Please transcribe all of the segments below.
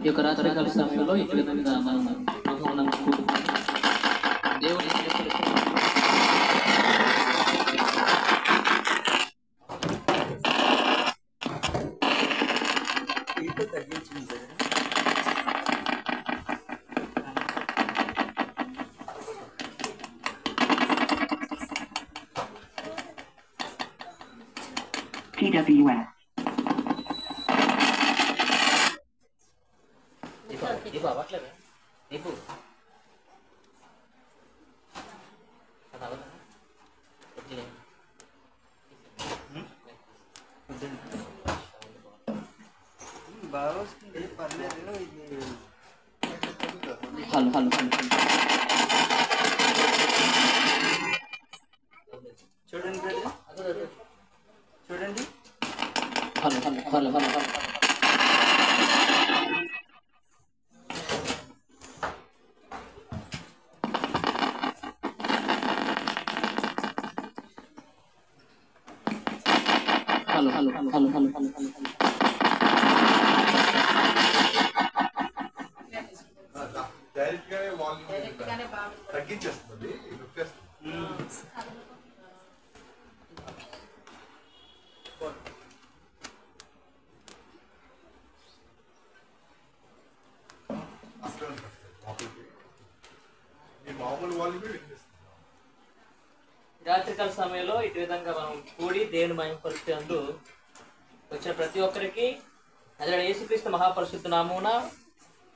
ఈ యొక్క రాత్రికాల సమయంలో ఈ విధంగా మనం దేవుడి TWS. దీపు అవ్వట్లేదా దీపు బాగా వస్తుంది పర్లేదు ఇది హలో హలో చూడండి చూడండి hello hello hello hello hello hello hello hello hello hello hello direct గానే వాల్యూమ్ తగ్గించేస్తుంది మామూలు వాల్యూమే వినిపిస్తుంది. రాత్రికాల సమయంలో ఇటు విధంగా మనం కూడి దేవుని మహిమపరుస్తూ వచ్చిన ప్రతి ఒక్కరికి అదే యేసుక్రీస్తు మహాపరిశుద్ధ నామమున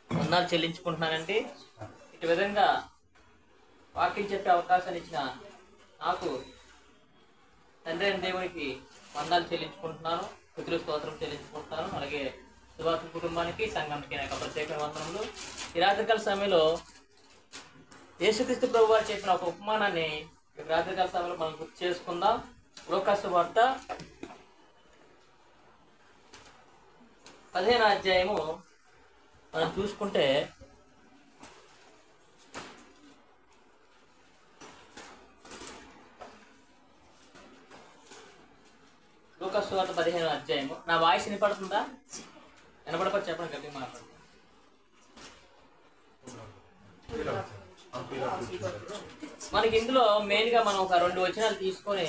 వందనాలు చెల్లించుకుంటున్నానండి. ఇటు విధంగా వాక్యం చెప్పే అవకాశాన్ని ఇచ్చిన నాకు తండ్రి అయిన దేవునికి వందనాలు చెల్లించుకుంటున్నాను, స్తుతులు స్తోత్రం చెల్లించుకుంటున్నాను. అలాగే సువార్త కుటుంబానికి సంఘానికి నా యొక్క ప్రత్యేకమైన వందనములు. ఈ రాత్రికాల సమయంలో యేసుక్రీస్తు ప్రభు వారు చెప్పిన ఒక ఉపమానాన్ని రాత్రికాల సమయంలో మనం గుర్తు చేసుకుందాం. లోకాసు వార్త 15వ అధ్యాయము మనం చూసుకుంటే లోకాసు వార్త 15వ అధ్యాయము. నా వాయిస్ వినపడుతుందా? వినపడకపోతే చెప్పండి, గట్టిగా మాట్లాడుతుంది. మనకి ఇందులో మెయిన్ గా మనం ఒక 2 వచనాలు తీసుకొని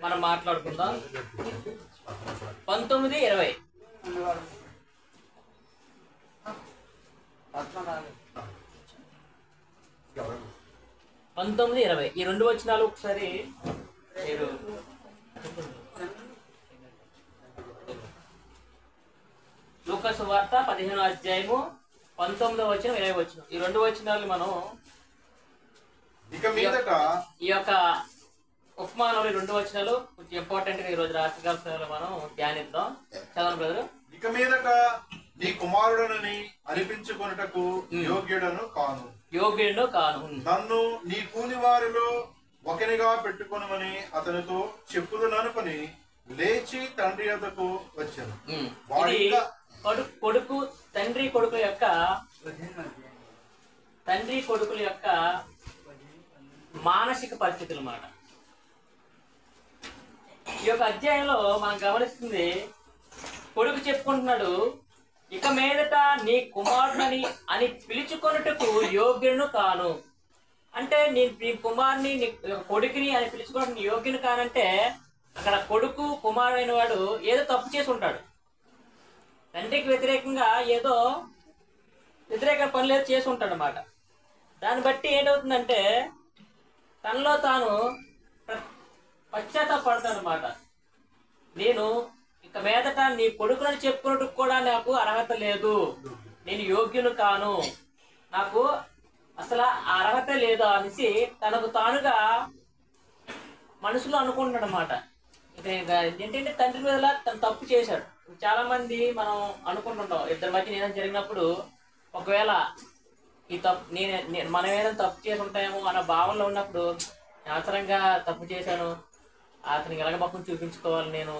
మనం మాట్లాడుకుందాం. 19, 20 19, 20 ఈ 2 వచనాలు ఒకసారి మీరు లూకాసు వార్త 15వ అధ్యాయము 19వ వచనం 20వ వచనం ఈ 2 వచనాలు మనం ఇక మీదట ఈ యొక్క ఉపమానంలో 2 వచనాలు కొంచెం ఇంపార్టెంట్ గా ఈ రోజు రాత్రికాల సమయంలో మనం ధ్యానిద్దాం. చదవండి బ్రదరు. ఇక మీదట నీ కుమారుడనని అనిపించుకొనుటకు యోగ్యుడను కాను, నన్ను నీ కూలి వారిలో ఒకనిగా పెట్టుకొనమని అతనితో చెప్పుదుననుకొని లేచి తండ్రి యొద్దకు వచ్చాను. కొడుకు తండ్రి కొడుకుల యొక్క మానసిక పరిస్థితులు అన్నమాట. ఈ యొక్క అధ్యాయంలో మనం గమనిస్తుంది, కొడుకు చెప్పుకుంటున్నాడు, ఇక మీదట నీ కుమారుడని అని పిలుచుకొనుటకు యోగ్యును కాను. అంటే నీ కుమారుని నీ కొడుకుని అని పిలుచుకోవడానికి యోగ్యుని కానంటే అక్కడ కొడుకు కుమారుడైన వాడు ఏదో తప్పు చేసి ఉంటాడు. తండ్రికి వ్యతిరేకంగా ఏదో వ్యతిరేక పనులు ఏదో చేసి ఉంటాడు అన్నమాట. దాన్ని బట్టి ఏంటవుతుందంటే తనలో తాను పశ్చాత్తాపడతాడు అన్నమాట. నేను ఇక మీదట నీ కొడుకుని చెప్పుకున్నట్టు కూడా నాకు అర్హత లేదు, నేను యోగ్యును కాను, నాకు అసలు ఆ అర్హత లేదు అనేసి తనకు తానుగా మనసులో అనుకుంటున్నాడు అన్నమాట. ఏంటంటే తండ్రి మీద తను తప్పు చేశాడు. చాలా మంది మనం అనుకుంటుంటాం, ఇద్దరి మధ్య ఏదైనా జరిగినప్పుడు ఒకవేళ ఈ తప్పు మనం ఏదైనా తప్పు చేసి ఉంటాయేమో అన్న భావనలో ఉన్నప్పుడు అవసరంగా తప్పు చేశాను, అతనికి ఎలాగ మొక్కం చూపించుకోవాలి, నేను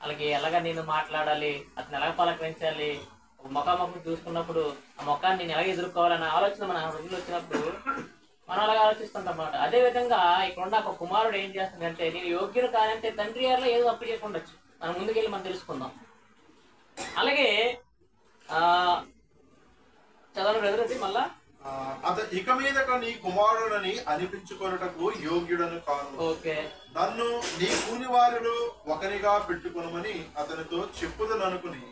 అలాగే ఎలాగ నేను మాట్లాడాలి, అతను ఎలాగ పలకరించాలి, ఒక ముఖాముఖం చూసుకున్నప్పుడు ఆ ముఖాన్ని నేను ఎలాగ ఎదుర్కోవాలన్న ఆలోచన మన హృదయంలో వచ్చినప్పుడు మనం అలాగే ఆలోచిస్తుంటాం అన్నమాట. అదే విధంగా ఇక్కడ ఉన్న ఒక కుమారుడు ఏం చేస్తుందంటే, నేను యోగ్యుడు కాదంటే తండ్రి గారిలో ఏదో తప్పు చేసి ఉండొచ్చు. మనం ముందుకెళ్ళి మనం తెలుసుకుందాం. అలాగే చదవండి బ్రదర్ అది మళ్ళా. ఇక మీదట నీ కుమారుడని అనిపించుకొనుటకు యోగ్యుడను కాను. ఓకే. నన్ను నీ కూలి వారిలో ఒకరిగా పెట్టుకొనమని అతనితో చెప్పుదని అనుకుని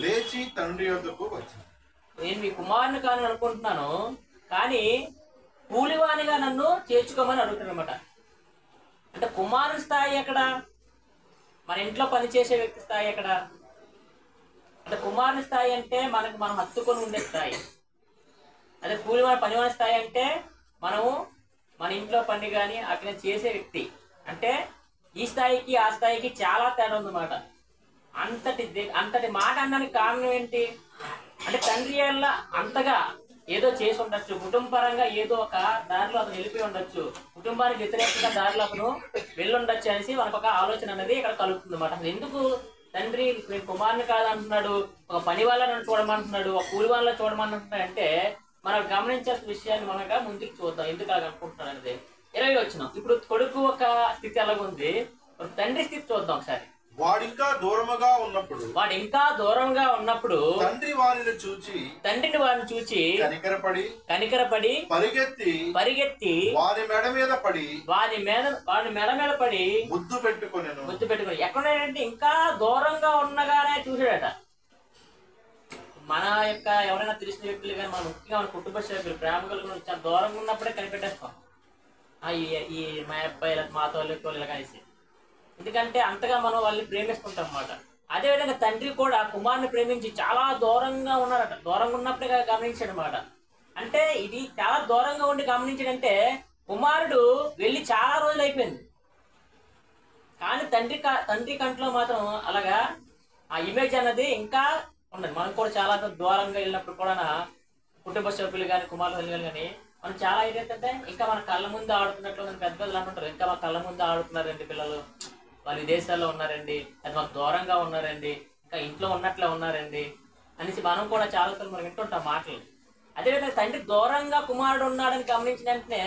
లేచి తండ్రి యొద్దకు వచ్చాను. నేను మీ కుమారుని కాను అనుకుంటున్నాను, కానీ కూలివానిగా నన్ను చేర్చుకోమని అడుగుతాను అనమాట. అంటే కుమారుని స్థాయి ఎక్కడ? మన ఇంట్లో పనిచేసే వ్యక్తి స్థాయి ఎక్కడ? అంటే కుమారుని స్థాయి అంటే మనం హత్తుకొని ఉండే స్థాయి. అదే కూలివాని పనివాని స్థాయి అంటే మనము మన ఇంట్లో పని కానీ అక్కడ చేసే వ్యక్తి. అంటే ఈ స్థాయికి ఆ స్థాయికి చాలా తేడా ఉందన్నమాట. అంతటి మాట అనడానికి కారణం ఏంటి అంటే తండ్రి వల్ల అంతగా ఏదో చేసి ఉండొచ్చు, కుటుంబపరంగా ఏదో ఒక దారిలో అతను వెళ్ళిపోయి ఉండొచ్చు, కుటుంబానికి వ్యతిరేకంగా దారిలో అతను వెళ్ళుండొచ్చు అనేసి మనకు ఒక ఆలోచన అనేది ఇక్కడ కలుగుతుంది అన్నమాట. అసలు ఎందుకు తండ్రి కుమారుని కాదంటున్నాడు, ఒక పని వాళ్ళని చూడమంటున్నాడు, ఒక కూలి వాళ్ళని చూడమంటున్నాడు అంటే మనం గమనించాల్సిన విషయాన్ని మనగా ముందుకు చూద్దాం ఎందుకు అలా అనుకుంటున్నాడు అనేది. 20 వచ్చిన ఇప్పుడు కొడుకు ఒక స్థితి ఎలాగుంది, తండ్రి స్థితి చూద్దాం ఒకసారి. వాడు ఇంకా దూరంగా ఉన్నప్పుడు తండ్రిని వారిని చూచి కనికరపడి పరిగెత్తి వారి మెడ మీద పడి ముద్దు పెట్టుకొని ఎక్కడంటే ఇంకా దూరంగా ఉండగానే చూసాడట. మన యొక్క ఎవరైనా తెలిసిన వ్యక్తులు కానీ మన ముఖ్యంగా మన కుటుంబ సభ్యులు ప్రేమ కలుగుని చాలా దూరంగా ఉన్నప్పుడే కనిపెట్టేస్తాం ఈ మా అబ్బాయి మా తోళ్ళు ఇలా కలిసి, ఎందుకంటే అంతగా మనం వాళ్ళని ప్రేమిస్తుంటాం అన్నమాట. అదేవిధంగా తండ్రి కూడా కుమారుని ప్రేమించి చాలా దూరంగా ఉన్నారట, దూరంగా ఉన్నప్పుడే గమనించాడు అనమాట. అంటే ఇది చాలా దూరంగా ఉండి గమనించాడంటే కుమారుడు వెళ్ళి చాలా రోజులు అయిపోయింది, కానీ తండ్రి కంట్లో మాత్రం అలాగా ఆ ఇమేజ్ అన్నది ఇంకా ఉన్నది. మనం కూడా చాలా దూరంగా వెళ్ళినప్పుడు కూడా కుటుంబ సభ్యులు కానీ కుమారులు కానీ మనం చాలా ఏంటంటే ఇంకా మన కళ్ళ ముందు ఆడుతున్నట్లు పెద్ద పెద్దలు అంటుంటారు, ఇంకా మా కళ్ళ ముందు ఆడుతున్నారండి పిల్లలు, వాళ్ళు విదేశాల్లో ఉన్నారండి, అది మాకు దూరంగా ఉన్నారండి, ఇంకా ఇంట్లో ఉన్నట్లే ఉన్నారండి అనేసి మనం కూడా చాలాసార్లు మనం వింటుంటాం మాటలు. అదేవిధంగా తండ్రి దూరంగా కుమారుడు ఉన్నాడని గమనించిన వెంటనే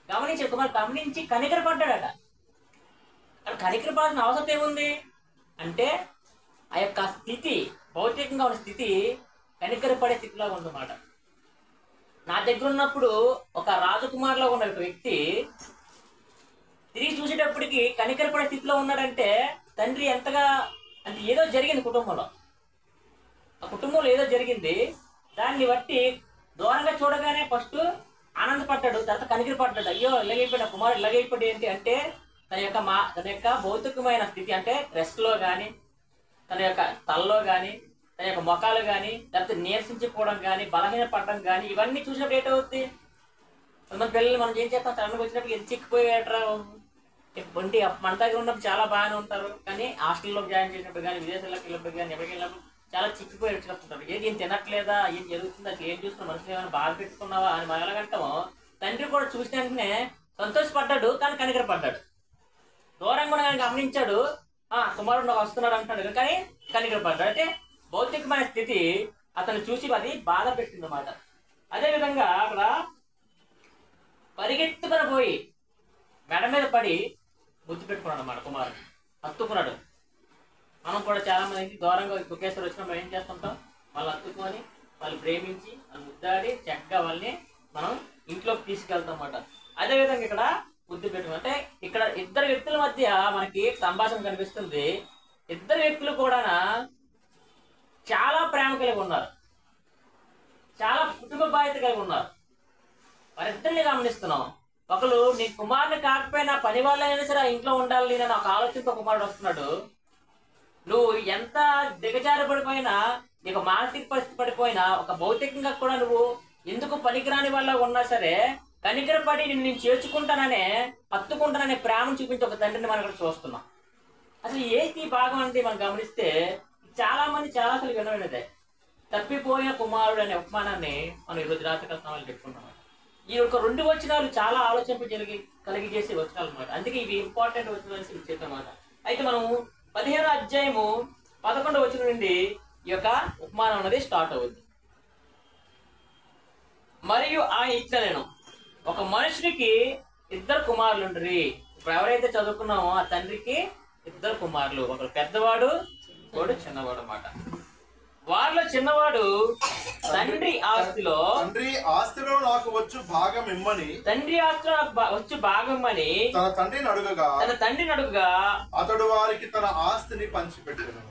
కుమారుడు గమనించి కనికరపడ్డాడట. కనికరపడాల్సిన అవసరం ఏముంది అంటే ఆ యొక్క స్థితి, భౌతికంగా ఉన్న స్థితి కనికరపడే స్థితిలో ఉందన్నమాట. నా దగ్గర ఉన్నప్పుడు ఒక రాజకుమారులో ఉన్న ఒక వ్యక్తి తిరిగి చూసేటప్పటికి కనికరపడే స్థితిలో ఉన్నాడంటే తండ్రి ఎంతగా అంటే ఏదో జరిగింది కుటుంబంలో, ఆ కుటుంబంలో ఏదో జరిగింది, దాన్ని బట్టి దూరంగా చూడగానే ఫస్ట్ ఆనందపడ్డాడు, తర్వాత కనికరపడ్డాడు. అయ్యో ఇలాగైపోయిన కుమారుడు ఇలాగైపోయాడు ఏంటి అంటే తన యొక్క భౌతికమైన స్థితి అంటే డ్రెస్లో కానీ తన యొక్క తలలో కానీ తన యొక్క మొఖాలు కానీ లేకపోతే నీరసించిపోవడం కానీ బలహీన పడడం కానీ ఇవన్నీ చూసినప్పుడు ఏంటవుతుంది, మన పిల్లలు మనం ఏం చేస్తాం సడన్గా వచ్చినప్పుడు ఎంత చిక్కిపోయేట్రా వంటి మన దగ్గర ఉన్నప్పుడు చాలా బాగానే ఉంటారు, కానీ హాస్టల్లోకి జాయిన్ చేసినప్పుడు కానీ విదేశాల్లోకి వెళ్ళినప్పుడు కానీ ఎవరికి వెళ్ళినప్పుడు చాలా చిక్కిపోయి వచ్చినప్పుడు ఏం తినట్లేదా, ఏం జరుగుతుంది, అసలు ఏం చూస్తున్నా మనసులో ఏమైనా బాధ పెట్టుకున్నావా అని మనం ఎలాగంటామో తండ్రి కూడా చూసిన వెంటనే సంతోషపడ్డాడు, కానీ కనికరపడ్డాడు. దూరంగా కూడా గమనించాడు, కుమారుడు నాకు వస్తున్నాడు అంటున్నాడు, కానీ కనికరపడ్డాడు. అంటే భౌతికమైన స్థితి అతను చూసి అది బాధ పెట్టింది అన్నమాట. అదేవిధంగా అక్కడ పరిగెత్తుకొని పోయి మెడ మీద పడి ముద్దు పెట్టుకున్నాడు అన్నమాట, కుమారుడు హత్తుకున్నాడు. మనం కూడా చాలా మంది దూరంగా ఒకేసారి వచ్చినప్పుడు ఏం చేస్తుంటాం, వాళ్ళు హత్తుకొని వాళ్ళు ప్రేమించి వాళ్ళు ముద్దాడి చక్కగా వాళ్ళని మనం ఇంట్లోకి తీసుకెళ్తాం అన్నమాట. అదేవిధంగా ఇక్కడ ముద్దు పెట్టుకుని అంటే ఇక్కడ ఇద్దరు వ్యక్తుల మధ్య మనకి సంభాషణ కనిపిస్తుంది. ఇద్దరు వ్యక్తులు కూడా చాలా ప్రేమ కలిగి ఉన్నారు, చాలా కుటుంబ బాధ్యత కలిగి ఉన్నారు. వారిద్దరిని గమనిస్తున్నాం. ఒకరు నీ కుమారుని కాకపోయినా పని వాళ్ళైనా సరే ఇంట్లో ఉండాలి అని ఒక ఆలోచనతో కుమారుడు వస్తున్నాడు. నువ్వు ఎంత దిగజారి పడిపోయినా, నీకు మానసిక పరిస్థితి పడిపోయినా, ఒక భౌతికంగా కూడా నువ్వు ఎందుకు పనికిరాని వాళ్ళ ఉన్నా సరే కనికరపడి నేను చేర్చుకుంటాననే హత్తుకుంటాననే ప్రేమను చూపించి ఒక తండ్రిని మనం ఇక్కడ చూస్తున్నాం. అసలు ఏంటి భాగం అంటే మనం గమనిస్తే చాలా మంది చాలా అసలు వినవినదే తప్పిపోయిన కుమారుడు అనే ఉపమానాన్ని మనం ఈరోజు రాత్రికాల సమయంలో చెప్పుకుంటాం. ఈ యొక్క 2 వచనాలు చాలా ఆలోచింప కలిగి చేసే వచనాలు అన్నమాట. అందుకే ఇవి ఇంపార్టెంట్ వచనాలు చెప్పామాట. అయితే మనము 15వ అధ్యాయము 11వ వచనం నుండి ఈ యొక్క ఉపమానం అనేది స్టార్ట్ అవుతుంది. మరియు ఆయన ఇట్లనేను, ఒక మనుషుడికి 2 కుమారులు ఉంటారు. ఇప్పుడు ఎవరైతే చదువుకున్నామో ఆ తండ్రికి 2 కుమారులు, ఒకడు పెద్దవాడు, ఒకడు చిన్నవాడు అన్నమాట. వారిలో చిన్నవాడు తండ్రి ఆస్తిలో నాకు వచ్చు భాగం ఇమ్మని వచ్చి భాగం ఇమ్మని తన తండ్రిని అడుగగా అతడు వారికి తన ఆస్తిని పంచిపెట్టాను.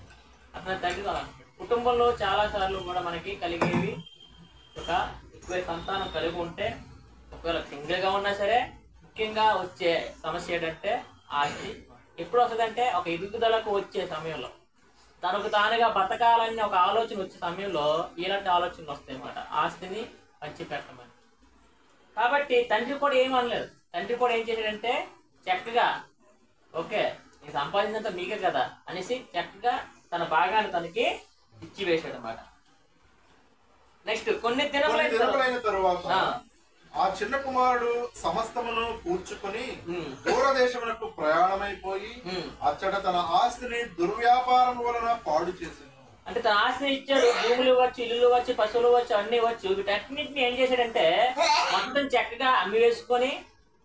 అతని తండ్రి కుటుంబంలో చాలా సార్లు కూడా మనకి కలిగేవి ఒక ఎక్కువ సంతానం కలిగి ఉంటే ఒకవేళ సింగిల్ గా ఉన్నా సరే ముఖ్యంగా వచ్చే సమస్య ఏంటంటే ఆస్తి. ఎప్పుడు వస్తుందంటే ఒక ఎదుగుదలకు వచ్చే సమయంలో, తనకు తానుగా బతకాలని ఒక ఆలోచన వచ్చే సమయంలో ఇలాంటి ఆలోచనలు వస్తాయి అన్నమాట, ఆస్తిని పంచిపెట్టమని. కాబట్టి తండ్రి కూడా ఏం అనలేదు. తండ్రి కూడా ఏం చేశాడంటే చక్కగా ఓకే నేను సంపాదించినంత మీకే కదా అనేసి చక్కగా తన భాగాన్ని తనకి ఇచ్చి వేశాడు అన్నమాట. నెక్స్ట్ కొన్ని దినములైన తరువాత ఆ చిన్న కుమారుడు సమస్తమును కూర్చుకొని దూరదేశమునకు ప్రయాణమైపోయి అచ్చట తన ఆస్తిని దుర్వ్యాపారం వలన పాడు చేసింది. అంటే తన ఆస్తిని ఇచ్చాడు, భూములు ఇవ్వచ్చు, ఇల్లులు ఇవ్వచ్చు, పశువులు ఇవ్వచ్చు, అన్ని ఇవ్వచ్చు. వీటన్నింటిని ఏం చేశాడంటే మొత్తం చక్కగా అమ్మి వేసుకొని,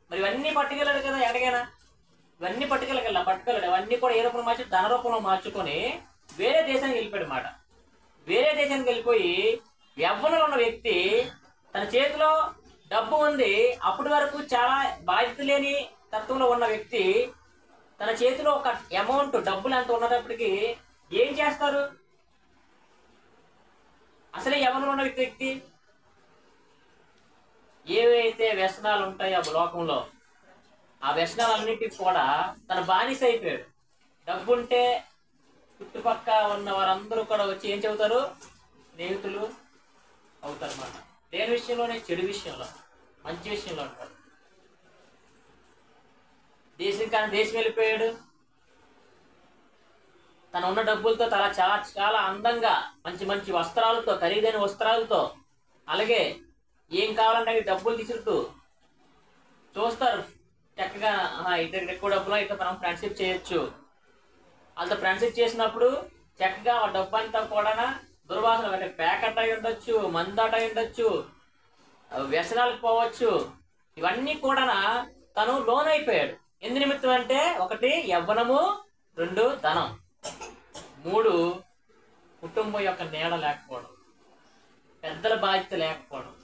మరి ఇవన్నీ పట్టుకెళ్ళాడు కదా ఎక్కడికైనా, ఇవన్నీ పట్టుకెళ్ళాడు. అవన్నీ కూడా ఏ రూపంలో మార్చి ధన రూపంలో మార్చుకొని వేరే దేశానికి వెళ్ళిపోయాడు అన్నమాట. వేరే దేశానికి వెళ్ళిపోయి యవ్వనంలో ఉన్న వ్యక్తి, తన చేతిలో డబ్బు ఉంది, అప్పటి వరకు చాలా బాధ్యత లేని తత్వంలో ఉన్న వ్యక్తి తన చేతిలో ఒక అమౌంట్ డబ్బులు ఎంత ఉన్నప్పటికీ ఏం చేస్తారు? అసలే యవ్వనంలో ఉన్న వ్యక్తి ఏవైతే వ్యసనాలు ఉంటాయో లోకంలో ఆ వ్యసనాలన్నిటికి కూడా తన బానిస అయిపోయాడు. డబ్బుంటే చుట్టుపక్క ఉన్న వారందరూ కూడా వచ్చి ఏం చెబుతారు? స్నేహితులు అవుతారు అన్నమాట. దేని విషయంలోనే? చెడు విషయంలో, మంచి విషయంలో ఉంటారు. దేశం వెళ్ళిపోయాడు. తన ఉన్న డబ్బులతో చాలా చాలా అందంగా మంచి వస్త్రాలతో, ఖరీదైన వస్త్రాలతో, అలాగే ఏం కావాలంటే అవి డబ్బులు తీసుకుంటూ చూస్తారు. చక్కగా ఇద్దరికి ఎక్కువ డబ్బులో ఇట్లా మనం ఫ్రెండ్షిప్ చేయొచ్చు. వాళ్ళతో ఫ్రెండ్షిప్ చేసినప్పుడు చక్కగా ఆ డబ్బు అంతా కూడా దుర్వాసన, అంటే ప్యాకెట్ అయి ఉండొచ్చు, మందాట అయి ఉండొచ్చు, వ్యసనాలకు పోవచ్చు. ఇవన్నీ కూడా తను లోన్ అయిపోయాడు. ఎందు నిమిత్తం అంటే 1 యవ్వనము, 2 ధనం, 3 కుటుంబం యొక్క నీడ లేకపోవడం, పెద్దల బాధ్యత లేకపోవడం.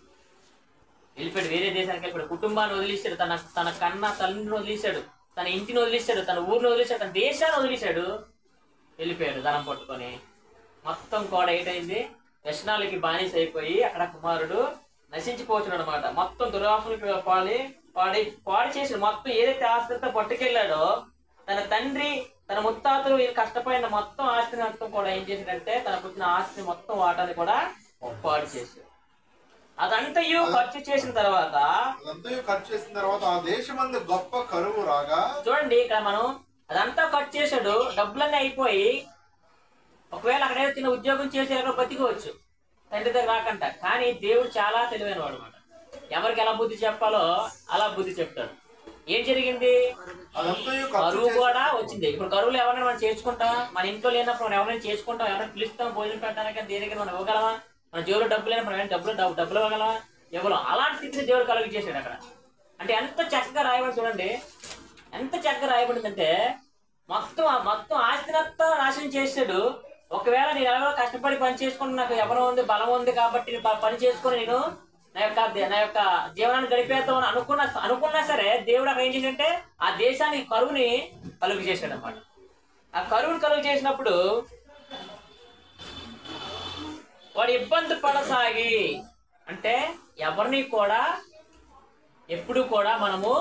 వెళ్ళిపోయాడు, వేరే దేశానికి వెళ్ళిపోయాడు. కుటుంబాన్ని వదిలేశాడు, తన కన్న తల్లిని వదిలేశాడు, తన ఇంటిని వదిలేశాడు, తన ఊరిని వదిలేశాడు, తన దేశాన్ని వదిలేశాడు. వెళ్ళిపోయాడు ధనం పట్టుకొని. మొత్తం కూడా ఏంటైంది? వ్యసనాలకి బానిస అయిపోయి అక్కడ కుమారుడు నశించిపోతున్నాడు అనమాట. మొత్తం దురాసులకు పాడి చేసి మొత్తం ఏదైతే ఆస్తితో పట్టుకెళ్ళాడో తన తండ్రి, తన ముత్తాతలు కష్టపడిన మొత్తం ఆస్తిని మొత్తం కూడా ఏం చేశాడంటే తనకు వచ్చిన ఆస్తి మొత్తం వాటాన్ని కూడా పాడు చేశాడు. అదంతయు ఖర్చు చేసిన తర్వాత ఆ దేశమందు గొప్ప కరువు రాగా, చూడండి ఇక్కడ మనం అదంతా ఖర్చు చేశాడు, డబ్బులన్నీ అయిపోయి ఒకవేళ అక్కడ చిన్న ఉద్యోగం చేసి అక్కడ బతికోవచ్చు తండ్రి దగ్గర రాకంట. కానీ దేవుడు చాలా తెలివైన వాడు అనమాట. ఎవరికి ఎలా బుద్ధి చెప్పాలో అలా బుద్ధి చెప్తాడు. ఏం జరిగింది? కరువు కూడా వచ్చింది. ఇప్పుడు కరువులు ఎవరైనా మనం చేసుకుంటాం, మన ఇంట్లో లేనప్పుడు మనం ఎవరైనా చేసుకుంటాం, ఎవరైనా పిలుస్తాం భోజనం పెట్టడానికి, దేనికి మనం ఇవ్వగలమా? మన జోలు డబ్బులు లేనప్పుడు మనం డబ్బులు ఇవ్వగలమా? ఇవ్వగలం. అలాంటి స్థితిని దేవుడు కలుగు చేశాడు అక్కడ. అంటే ఎంత చక్కగా రాయబడి చూడండి, ఎంత చక్కగా రాయబడిందంటే మొత్తం ఆస్తినంతా నాశనం చేశాడు. ఒకవేళ నేను ఎవరో కష్టపడి పని చేసుకుని నాకు ఎవరో ఉంది, బలం ఉంది కాబట్టి పని చేసుకుని నేను నా యొక్క జీవనాన్ని గడిపేద్దామని అనుకున్నా సరే దేవుడు అక్కడ ఏం చేశాడంటే ఆ దేశానికి కరువుని కలుగు చేశాడు అన్నమాట. ఆ కరువుని కలుగు చేసినప్పుడు వాడు ఇబ్బంది పడసాగి, అంటే ఎవరిని కూడా ఎప్పుడు కూడా మనము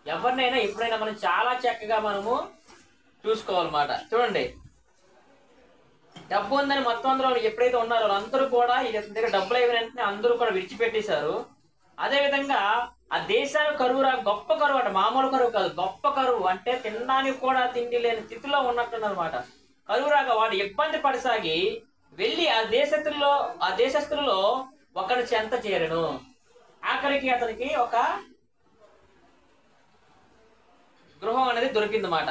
ఎవరినైనా ఎప్పుడైనా మనం చాలా చక్కగా మనము చూసుకోవాలన్నమాట. చూడండి, డబ్బు ఉందని మొత్తం అందరూ ఎప్పుడైతే ఉన్నారో వాళ్ళందరూ కూడా ఈ దగ్గర డబ్బులు అయిన వెంటనే అందరూ కూడా విడిచిపెట్టేశారు. అదేవిధంగా ఆ దేశానికి కరువు గొప్ప కరువు అంటే మామూలు కరువు కాదు, గొప్ప కరువు. అంటే తినడానికి కూడా తిండి లేని స్థితిలో ఉన్నట్టుందన్నమాట. కరువు రాగా వాడు ఇబ్బంది పడసాగి వెళ్ళి ఆ దేశస్తులలో ఒకరి చెంత చేరను. ఆఖరికి అతనికి ఒక గృహం అనేది దొరికిందన్నమాట.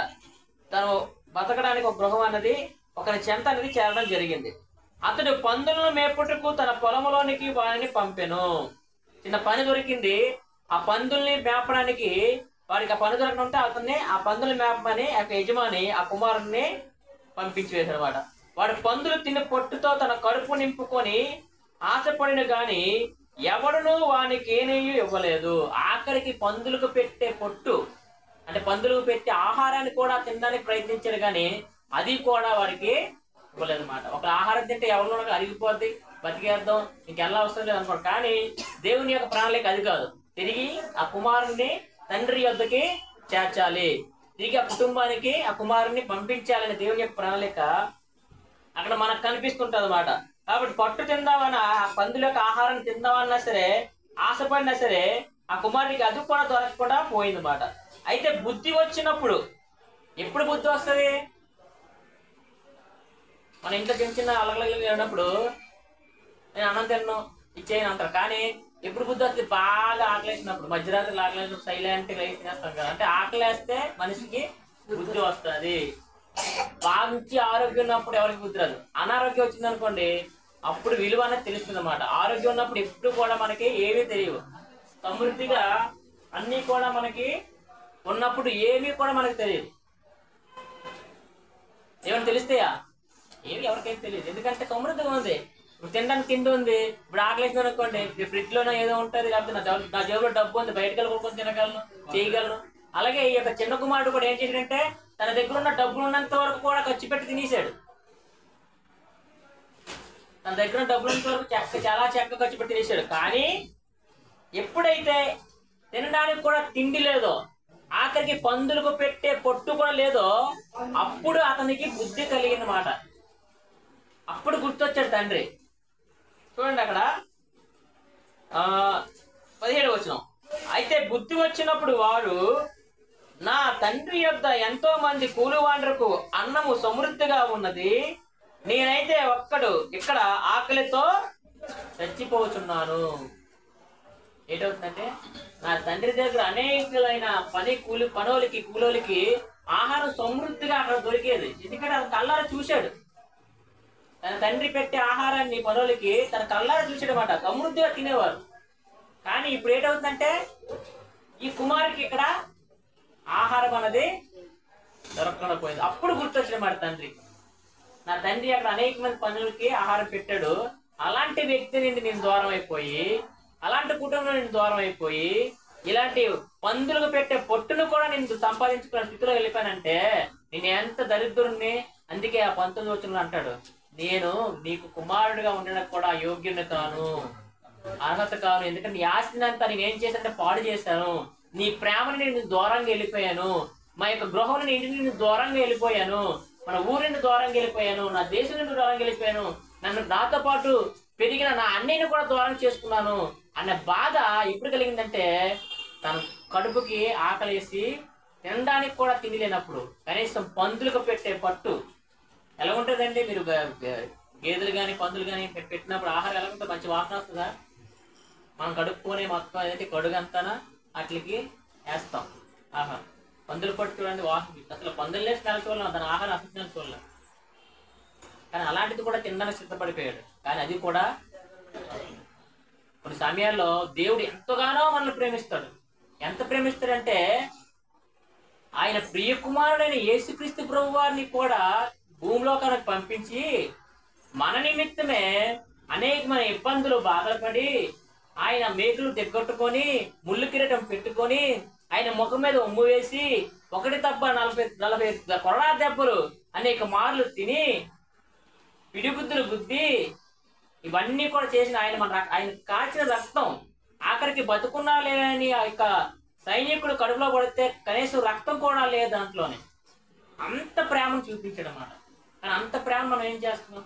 తను బతకడానికి ఒక గృహం అనేది ఒకరి చెంత అనేది చేరడం జరిగింది. అతడు పందులను మేపుటకు తన పొలంలోనికి వారిని పంపెను. చిన్న పని దొరికింది. ఆ పందుల్ని మేపడానికి వారికి ఆ పని దొరకడంతో అతన్ని ఆ పందులు మేపమని ఆ యజమాని ఆ కుమారుణ్ణి పంపించి వేశాడు అనమాట. వాడు పందులు తిని పొట్టుతో తన కడుపు నింపుకొని ఆశపడిన గాని ఎవడునూ వానికి ఏమీ ఇవ్వలేదు. ఆఖరికి పందులకు పెట్టే పొట్టు అంటే పందులకు పెట్టే ఆహారాన్ని కూడా తినడానికి ప్రయత్నించాడు కానీ అది కూడా వాడికి ఇవ్వలేదు అన్నమాట. ఒక ఆహారం తింటే ఎవరిలో అరిగిపోద్ది, బతికేద్దాం, ఇంకెలా అవసరం లేదు అనుకోండి. కానీ దేవుని యొక్క ప్రణాళిక అది కాదు. తిరిగి ఆ కుమారుణ్ణి తండ్రి యొద్దకి చేర్చాలి, తిరిగి ఆ కుటుంబానికి ఆ కుమారుణ్ణి పంపించాలని దేవుని యొక్క ప్రణాళిక అక్కడ మనకు కనిపిస్తుంటది అన్నమాట. కాబట్టి పట్టు తిందామన్నా, ఆ పందుల యొక్క ఆహారాన్ని తిందామన్నా సరే, ఆశపడినా సరే ఆ కుమారుడికి అది కూడా దొరకకుండా పోయిందన్నమాట. అయితే బుద్ధి వచ్చినప్పుడు, ఎప్పుడు బుద్ధి వస్తుంది? మన ఇంట్లో చిన్న చిన్న అలగలగలు ఉన్నప్పుడు నేను అన్నం తిన్నాను ఇచ్చేయను అంటారు. కానీ ఎప్పుడు బుద్ధి వస్తుంది? బాగా ఆకలేసినప్పుడు, మధ్యరాత్రి ఆకలేసినప్పుడు సైలెంట్గా లేచి తినేస్తాం కదా. అంటే ఆకలేస్తే మనిషికి బుద్ధి వస్తుంది. మంచి ఆరోగ్యం ఉన్నప్పుడు ఎవరికి బుద్ధి రాదు. అనారోగ్యం వచ్చింది అనుకోండి, అప్పుడు విలువ అనేది తెలుస్తుంది అన్నమాట. ఆరోగ్యం ఉన్నప్పుడు ఎప్పుడు కూడా మనకి ఏమీ తెలియవు. సమృద్ధిగా అన్నీ కూడా మనకి ఉన్నప్పుడు ఏమీ కూడా మనకు తెలియదు. ఏమైనా తెలిస్తాయా? ఏమి ఎవరికైతే తెలియదు. ఎందుకంటే సమృద్ధిగా ఉంది. ఇప్పుడు తినడానికి తిండి ఉంది. ఇప్పుడు ఆకలేసింది అనుకోండి, ఫ్రిడ్జ్ లోనే ఏదో ఉంటుంది, లేకపోతే నా జేబులో డబ్బు ఉంది, బయటకు వెళ్ళి కొనుక్కొని తినగలను, చేయగలను. అలాగే ఈ యొక్క చిన్న కుమారుడు కూడా ఏం చేశాడంటే తన దగ్గర ఉన్న డబ్బులు ఉన్నంత వరకు కూడా ఖర్చు పెట్టి తినేసాడు. తన దగ్గర డబ్బులు ఉన్నంత వరకు చాలా చక్కగా ఖర్చు పెట్టి తినేసాడు. కానీ ఎప్పుడైతే తినడానికి కూడా తిండి లేదో, ఆఖరికి పందులకు పెట్టే పొట్టు కూడా లేదో, అప్పుడు అతనికి బుద్ధి కలిగిన మాట. అప్పుడు గుర్తొచ్చాడు తండ్రి. చూడండి అక్కడ 17వ వచనం. అయితే బుద్ధి వచ్చినప్పుడు వాడు, నా తండ్రి యొద్ద ఎంతో మంది కూలివాండ్రకు అన్నము సమృద్ధిగా ఉన్నది, నేనైతే ఒక్కడు ఇక్కడ ఆకలితో చచ్చిపోతున్నాను. ఏంటవుతుందంటే, నా తండ్రి దగ్గర అనేకలైన కూలోలికి ఆహారం సమృద్ధిగా అక్కడ దొరికేది. ఎందుకంటే అతను కళ్ళారా చూశాడు. తన తండ్రి పెట్టే ఆహారాన్ని పనులకి తన కళ్ళారా చూసాడు అన్నమాట. సమృద్ధిగా తినేవారు. కానీ ఇప్పుడు ఏంటవుతుందంటే, ఈ కుమారుడికి ఇక్కడ ఆహారం అనేది దొరకకుండా పోయింది. అప్పుడు గుర్తొచ్చినమాట తండ్రి. నా తండ్రి అక్కడ అనేక మంది పనులకి ఆహారం పెట్టాడు, అలాంటి వ్యక్తి నుండి నేను దూరం అయిపోయి, అలాంటి కుటుంబం నుండి దూరం అయిపోయి, ఇలాంటి పందులకు పెట్టే పొట్టును కూడా నేను సంపాదించుకున్న స్థితిలో వెళ్ళిపోయానంటే నేను ఎంత దరిద్రుణ్ణి. అందుకే ఆ 19వ వచనంలో అంటాడు, నేను నీకు కుమారుడిగా ఉండడానికి కూడా యోగ్యుని కాను, అర్హత కాను. ఎందుకంటే నీ ఆస్తిని అంతా నేనేం చేశానంటే పాడు చేశాను. నీ ప్రేమని నేను దూరంగా వెళ్ళిపోయాను. మా యొక్క గృహం ఇంటి నుండి దూరంగా వెళ్ళిపోయాను. మన ఊరి నుండి దూరంగా వెళ్ళిపోయాను. నా దేశం నుండి దూరంగా వెళ్ళిపోయాను. నాతో పాటు పెరిగిన నా అన్నయ్యని కూడా దూరం చేసుకున్నాను అన్న బాధ ఎప్పుడు కలిగిందంటే, తన కడుపుకి ఆకలేసి తినడానికి కూడా తిండి లేనప్పుడు కనీసం పందులకు పెట్టే పట్టు ఎలా ఉంటుందండి? మీరు గేదెలు కానీ పందులు కానీ పెట్టినప్పుడు ఆహారం ఎలా ఉంటుంది? మంచి వాసన వస్తుందా? మనం కడుక్కొని మొత్తం ఏదైతే కడుగంతానా అట్లకి వేస్తాం ఆహారం. పందులు పట్టు చూడండి, వాసన అసలు పందులనే స్మెల్ చూడలేం, దాని ఆహారం అసలు స్మెల్ చూడలేం. కానీ అలాంటిది కూడా తినడానికి సిద్ధపడిపోయాడు. కానీ అది కూడా కొన్ని సమయాల్లో దేవుడు ఎంతగానో మనల్ని ప్రేమిస్తాడు. ఎంత ప్రేమిస్తాడంటే, ఆయన ప్రియ కుమారుడైన యేసుక్రీస్తు ప్రభు వారిని కూడా భూమిలోకానికి పంపించి మన నిమిత్తమే అనేకమైన ఇబ్బందులు బాధలు పడి, ఆయన మేకులు తెగొట్టుకొని ముళ్ళు కిరీటం పెట్టుకొని ఆయన ముఖం మీద ఉమ్ము వేసి 1 తప్ప 40 కొరడా దెబ్బలు అనేక మార్లు తిని పిడిబుద్ధులు గుద్ది ఇవన్నీ కూడా చేసిన ఆయన కాచిన రక్తం ఆఖరికి బతుకున్నా లేదని ఆ యొక్క సైనికుడు కడుపులో పడితే కనీసం రక్తం కూడా లేదు దాంట్లోనే. అంత ప్రేమను చూపించాడు అన్నమాట. కానీ అంత ప్రేమ మనం ఏం చేస్తున్నాం?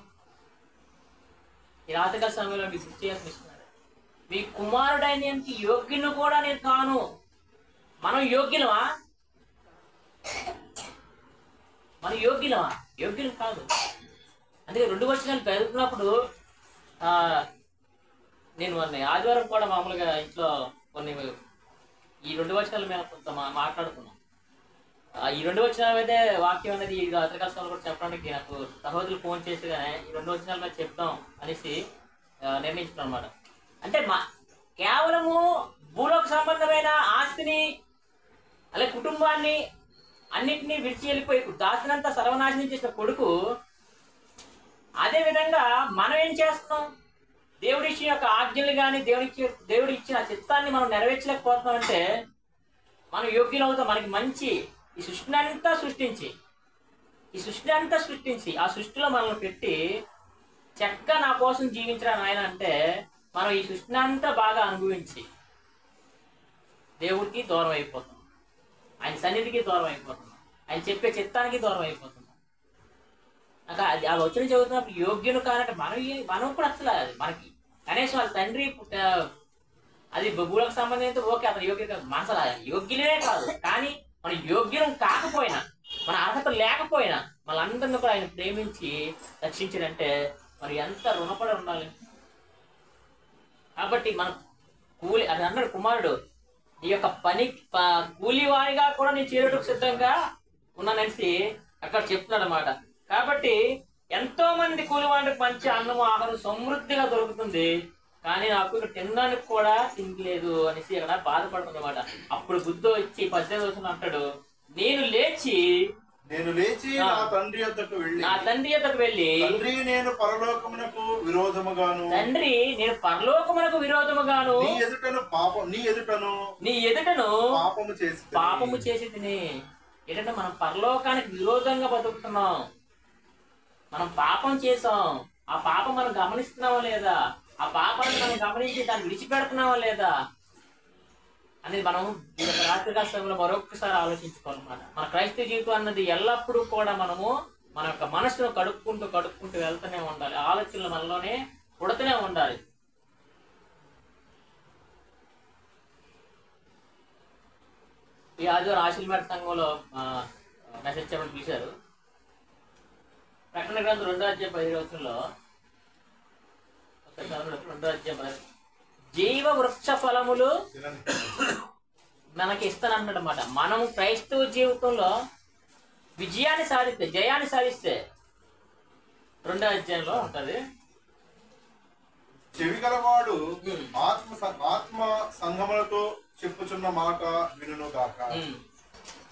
ఈ రాత్రికాల సమయంలో మీకు గుర్తు చేస్తున్నాడు, మీ కుమారుడైన యోగ్యుని కూడా నేను కాను. మనం యోగ్యులమా? మనం యోగ్యులమా? యోగ్యులు కాదు. అందుకే 2 వచనాలు చదువుతున్నప్పుడు నేను ఆదివారం కూడా మామూలుగా ఇంట్లో కొన్ని ఈ 2 వచనాల మీద కొంత మాట్లాడుకున్నాం. ఈ 2 వచనాల మీదే వాక్యం అనేది ఈ రాత్రికాల సమయంలో కూడా చెప్పడానికి నాకు సహోదరులు ఫోన్ చేసిగానే ఈ 2 వచనాల మీద చెప్తాం అనేసి నిర్ణయించుకున్నాం అన్నమాట. అంటే కేవలము భూలోక సంబంధమైన ఆస్తిని అలాగే కుటుంబాన్ని అన్నిటినీ విడిచి వెళ్ళిపోయి దాసినంతా సర్వనాశనం చేసిన కొడుకు అదే విధంగా మనం ఏం చేస్తున్నాం? దేవుడి ఇచ్చిన యొక్క ఆజ్ఞలు కానీ దేవుడి ఇచ్చిన చిత్తాన్ని మనం నెరవేర్చలేకపోతున్నాం అంటే మనం యోగ్యులు అవుతాం. మనకి మంచి ఈ సృష్టిని అంతా సృష్టించి ఆ సృష్టిలో మనల్ని పెట్టి చక్కగా నా కోసం జీవించడం ఆయన అంటే మనం ఈ సృష్టిని అంతా బాగా అనుభవించి దేవుడికి దూరం అయిపోతాం, ఆయన సన్నిధికి దూరం అయిపోతున్నాం, ఆయన చెప్పే చిత్తానికి దూరం అయిపోతున్నాం. నాకు అది ఆ వచ్చిన చదువుతున్నప్పుడు యోగ్యులు కానంటే మనం కూడా అసలు మనకి కనీసం వాళ్ళ తండ్రి అది భూలకు సంబంధించి ఓకే అతను యోగ్యులు కాదు, మన అసలు యోగ్యులే కాదు. కానీ మన యోగ్యం కాకపోయినా, మన అర్హత లేకపోయినా మనందరినీ కూడా ఆయన ప్రేమించి రక్షించాడంటే మరి ఎంత రుణపడి ఉండాలి. కాబట్టి మన అది అన్నాడు కుమారుడు, ఈ యొక్క పని కూలివారిగా కూడా నేను చేరుటకు సిద్ధంగా ఉన్నాననేసి అక్కడ చెప్తున్నాడు అన్నమాట. కాబట్టి ఎంతో మంది కూలివారికి మంచి అన్నము ఆహారం సమృద్ధిగా దొరుకుతుంది, కానీ నాకు ఇక్కడ తినడానికి కూడా తినలేదు అనేసి అక్కడ బాధపడుతుంది అనమాట. అప్పుడు బుద్ధి వచ్చి 18వ వచనం అంటాడు, నేను లేచి నా తండ్రి యొద్దకు వెళ్ళి తండ్రి నేను పరలోకమునకు విరోధముగాను నీ ఎదుటను పాపము చేసి తిని. ఏంటంటే మనం పరలోకానికి విరోధంగా బతుకుతున్నాం, మనం పాపం చేసాం. ఆ పాపం మనం గమనిస్తున్నావా లేదా? ఆ పాపాన్ని మనం గమనించి దాన్ని విడిచిపెడుతున్నావా లేదా అనేది మనం ఈ యొక్క రాత్రికాల సమయంలో మరొకసారి ఆలోచించుకోవాలన్నమాట. మన క్రైస్తవ జీవితం అన్నది ఎల్లప్పుడూ కూడా మనము మన యొక్క మనసును కడుక్కుంటూ వెళ్తూనే ఉండాలి. ఆలోచనలు మనలోనే పుడుతూనే ఉండాలి. ఈ ఆదివారం ఆశీర్వాద సంఘంలో మెసేజ్ చెప్పడం చూశారు. ప్రకటన గ్రంథం 2వ అధ్యాయం 15వ వచనంలో 2వ అధ్యాయం జీవ వృక్ష ఫలములు మనకి ఇస్తానన్నాడు అన్నమాట. మనం క్రైస్తవ జీవితంలో జయాన్ని సాధిస్తే 2వ అధ్యాయంలో ఉంటది, చెవి గలవాడు ఆత్మ సంఘములతో చెప్పుచున్న మాట వినును గాక.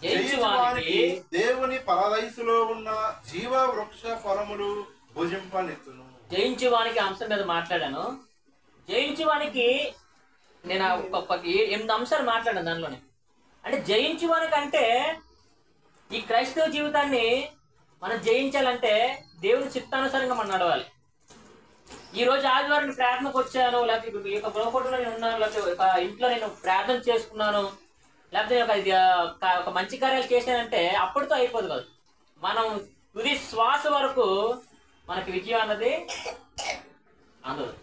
జయించువానికి దేవుని పరదైసులో ఉన్న జీవ వృక్ష ఫలములు భుజింపనిచ్చును. జయించువానికి అంశం మీద మాట్లాడాను. జయించువానికి నేను 8 అంశాలు మాట్లాడాను దానిలోనే. అంటే జయించువానికి అంటే ఈ క్రైస్తవ జీవితాన్ని మనం జయించాలంటే దేవుని చిత్తానుసారంగా మనం నడవాలి. ఈ రోజు ఆదివారం ప్రార్థనకు వచ్చాను, లేకపోతే ఈ యొక్క గృహకోటలో నేను ఉన్నాను, లేకపోతే ఒక ఇంట్లో నేను ప్రార్థన చేసుకున్నాను, లేకపోతే ఒక మంచి కార్యాలు చేశానంటే అప్పటితో అయిపోదు కాదు. మనం తుది శ్వాస వరకు మనకి విజయం అన్నది అందదు.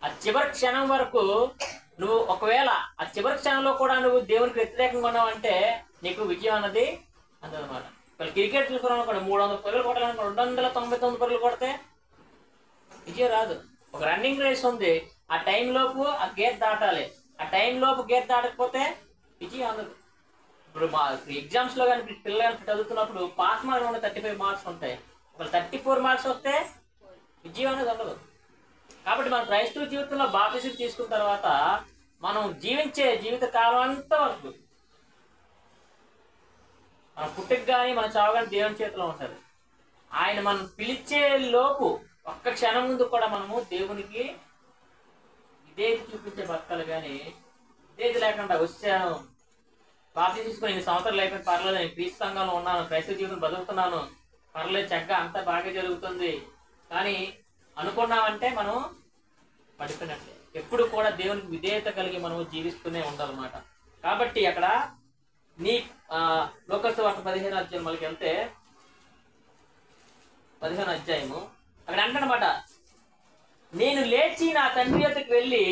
ఆ చివరి క్షణం వరకు నువ్వు ఒకవేళ ఆ చివరి క్షణంలో కూడా నువ్వు దేవునికి వ్యతిరేకంగా ఉన్నావు అంటే నీకు విజయం అన్నది అందదన్నమాట. క్రికెట్ చూసుకున్నాను 300 పరుగులు కొట్టాలనుకో 299 పరుగులు కొడితే విజయం రాదు. ఒక రన్నింగ్ రేస్ ఉంది, ఆ టైం లోపు ఆ గేట్ దాటాలి. ఆ టైం లోపు గేట్ దాటకపోతే విజయం అందదు. ఇప్పుడు మా ఎగ్జామ్స్ లో కానీ పిల్లలు చదువుతున్నప్పుడు పాస్ మార్క్స్ 35 మార్క్స్ ఉంటాయి. ఒక 34 మార్క్స్ వస్తే విజయం అనేది ఉండదు. కాబట్టి మన క్రైస్తవ జీవితంలో బాప్తిసం తీసుకున్న తర్వాత మనం జీవించే జీవిత కాలం అంతా వరకు మన పుట్టుక కానీ మన చావు కానీ దేవుని చేతిలో ఉంటుంది. ఆయన మనం పిలిచే లోపు ఒక్క క్షణం ముందు కూడా మనము దేవునికి ఇదేది చూపించే బతకాలి. కానీ ఇదేది లేకుండా వచ్చాను, బాప్తిసం తీసుకుని 8 సంవత్సరాలు అయిపోయింది, పర్లేదు, నేను క్రీస్తు సంఘంలో ఉన్నాను, క్రైస్తవ జీవితం బతుకుతున్నాను, పర్లేదు, చక్కగా అంతా బాగా జరుగుతుంది కానీ అనుకున్నామంటే మనం పడిపోయినట్లే. ఎప్పుడు కూడా దేవునికి విధేయత కలిగి మనం జీవిస్తూనే ఉండాలన్నమాట. కాబట్టి అక్కడ నీ లోకస్ వార్త 15వ అధ్యాయం మనకి వెళ్తే 15వ అధ్యాయము అక్కడ అంటనమాట, నేను లేచి నా తండ్రి యొద్దకు వెళ్ళి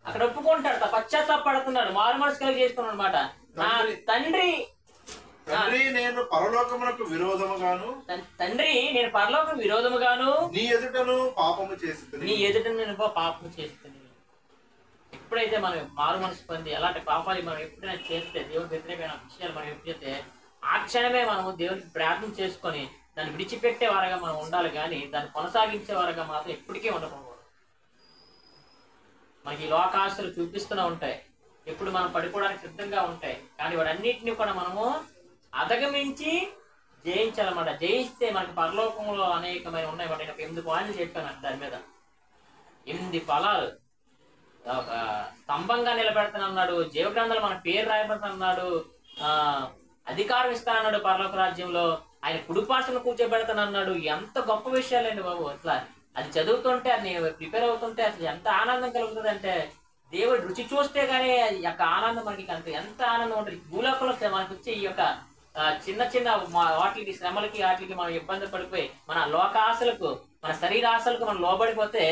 అక్కడ ఒప్పుకుంటాడు, పశ్చాత్తాపడుతున్నాడు, మారు మనసు కలిగి చేసుకున్నాడు అనమాట. నా తండ్రి నేను పరలోకమునకు విరోధముగాను నీ ఎదుటను పాపము చేస్తుంది. ఎప్పుడైతే మనం మారు మనసు పొంది అలాంటి పాపాలు మనం ఎప్పుడైనా చేస్తే, దేవుని వ్యతిరేకమైన విషయాలు మనం ఎప్పుడైతే ఆ క్షణమే మనం దేవునికి ప్రార్థన చేసుకొని దాన్ని విడిచిపెట్టే వారుగా మనం ఉండాలి. కానీ దాన్ని కొనసాగించే వారుగా మాత్రం ఎప్పటికీ ఉండకూడదు. మనకి లోకాశలు చూపిస్తూనే ఉంటాయి, ఎప్పుడు మనం పడిపోవడానికి సిద్ధంగా ఉంటాయి. కానీ వాటన్నిటిని కూడా మనము అధగమించి జయించాలన్నమాట. జయిస్తే మనకు పరలోకంలో అనేకమైన ఉన్నాయన్నమాట. నేను 8 పాయింట్లు చెప్పాను దాని మీద. 8 ఫలాలు. ఒక స్తంభంగా నిలబెడతానన్నాడు, జీవగ్రంథాలు మన పేరు రాయబడతానన్నాడు, అధికారం ఇస్తానన్నాడు పరలోక రాజ్యంలో, ఆయన కుడిపార్శ్వను కూర్చోబెడతానన్నాడు. ఎంత గొప్ప విషయాలండి బాబు. అట్లా అది చదువుతుంటే, అది ప్రిపేర్ అవుతుంటే అసలు ఎంత ఆనందం కలుగుతుంది అంటే, దేవుడు రుచి చూస్తే గానీ ఈ యొక్క ఆనందం మనకి ఎంత ఆనందం ఉంటుంది. భూలోకంలో మనకి వచ్చే ఈ యొక్క చిన్న చిన్న వాటికి శ్రమలకి వాటికి మనం ఇబ్బంది పడిపోయి మన లోకాశలకు మన శరీర ఆశలకు మనం లోబడిపోతే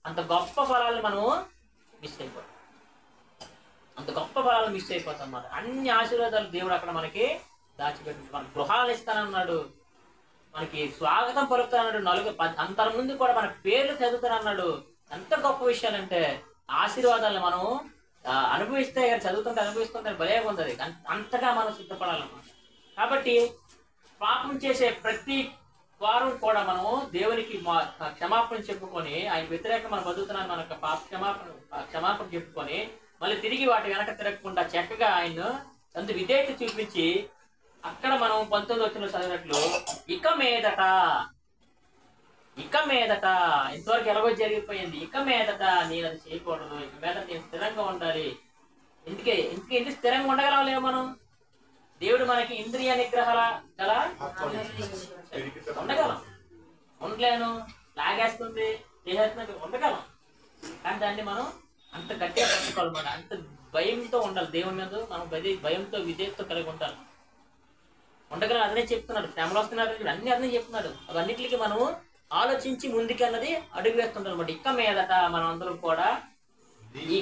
అంత గొప్ప ఫలాలను మనం మిస్ అయిపోతాం. అంత గొప్ప ఫలాలను మిస్ అయిపోతాం అన్నమాట. అన్ని ఆశీర్వాదాలు దేవుడు అక్కడ మనకి దాచిపెట్టి మన గృహాలు ఇస్తానన్నాడు, మనకి స్వాగతం పలుకుతానన్నాడు, అంతర ముందు కూడా మన పేర్లు చదువుతానన్నాడు. ఎంత గొప్ప విషయాలంటే ఆశీర్వాదాలను మనం అనుభవిస్తే చదువుతుంటే భలే ఉంది. అంతగా మనం సిద్ధపడాలన్నమాట. కాబట్టి పాపం చేసే ప్రతి వారం కూడా మనము దేవునికి క్షమాపణ చెప్పుకొని, ఆయన వ్యతిరేకంగా మనం బతుకుతున్నాను మనకు క్షమాపణ చెప్పుకొని మళ్ళీ తిరిగి వాటి వెనక తిరగకుండా చక్కగా ఆయన అంత విధేయత చూపించి, అక్కడ మనం 19వ వచనంలో చదివినట్లు ఇక మీదట ఇంతవరకు ఎలాగో జరిగిపోయింది, ఇక మీదట నేను అది చేయకూడదు, ఇక మీదట నేను స్థిరంగా ఉండాలి. ఎందుకు స్థిరంగా ఉండగలలేము మనం? దేవుడు మనకి ఇంద్రియ నిగ్రహాల గల ఉండగలం. ఉండలేను, లాగేస్తుంది, చేసేస్తున్నట్టు ఉండగలం. కానీ దాన్ని మనం అంత గట్టిగా పట్టుకోవాలన్నమాట. అంత భయంతో ఉండాలి దేవుని మీద. మనం భయంతో విధేయతతో కలిగి ఉండాలి. ఉండగలం. అదనే చెప్తున్నాడు. శ్రమలు వస్తున్నారు, అన్నీ చెప్తున్నాడు. అవన్నిటికి మనము ఆలోచించి ముందుకి అన్నది అడుగు వేస్తుంటాం అనమాట. ఇక మీదట మనం అందరం కూడా ఈ